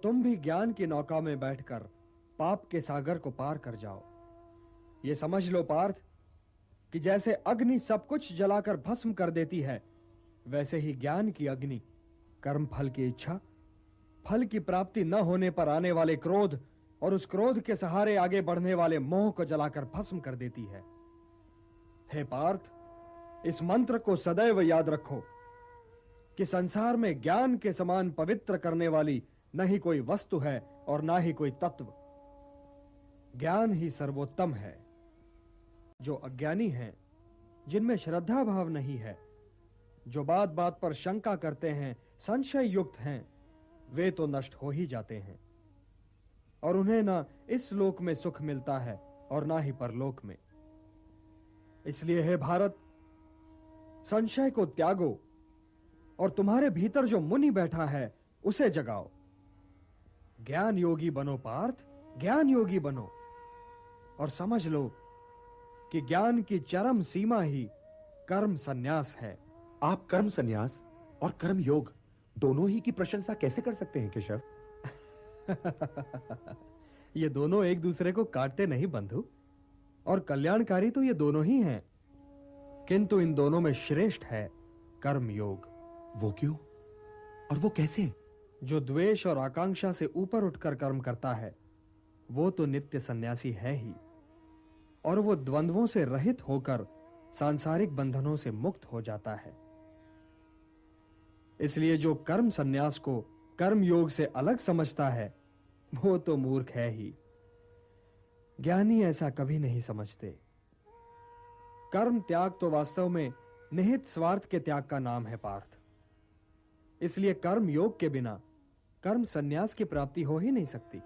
तुम भी ज्ञान की नौका में बैठकर पाप के सागर को पार कर जाओ। ये समझ लो पार्थ कि जैसे अग्नि सब कुछ जलाकर भस्म कर देती है, वैसे ही ज्ञान की अग्नि कर्म फल की इच्छा, फल की प्राप्ति न होने पर आने वाले क्रोध और उस क्रोध के सहारे आगे बढ़ने वाले मोह को जलाकर भस्म कर देती है। हे पार्थ, इस मंत्र को सदैव याद रखो कि संसार में ज्ञान के समान पवित्र करने वाली न ही कोई वस्तु है और ना ही कोई तत्व। ज्ञान ही सर्वोत्तम है। जो अज्ञानी हैं, जिनमें श्रद्धा भाव नहीं है, जो बात बात पर शंका करते हैं, संशय युक्त हैं, वे तो नष्ट हो ही जाते हैं और उन्हें ना इस लोक में सुख मिलता है और ना ही परलोक में। इसलिए हे भारत, संशय को त्यागो और तुम्हारे भीतर जो मुनि बैठा है उसे जगाओ। ज्ञान योगी बनो पार्थ, ज्ञान योगी बनो और समझ लो कि ज्ञान की चरम सीमा ही कर्म संन्यास है। आप कर्म संन्यास और कर्म योग दोनों ही की प्रशंसा कैसे कर सकते हैं केशव? ये दोनों एक दूसरे को काटते नहीं बंधु, और कल्याणकारी तो ये दोनों ही हैं, किंतु इन दोनों में श्रेष्ठ है कर्म योग। वो क्यों और वो कैसे? जो द्वेष और आकांक्षा से ऊपर उठकर कर्म करता है, वो तो नित्य सन्यासी है ही, और वो द्वंद्वों से रहित होकर सांसारिक बंधनों से मुक्त हो जाता है। इसलिए जो कर्म सन्यास को कर्म योग से अलग समझता है, वो तो मूर्ख है ही। ज्ञानी ऐसा कभी नहीं समझते। कर्म त्याग तो वास्तव में निहित स्वार्थ के त्याग का नाम है पार्थ। इसलिए कर्म योग के बिना कर्म सन्यास की प्राप्ति हो ही नहीं सकती।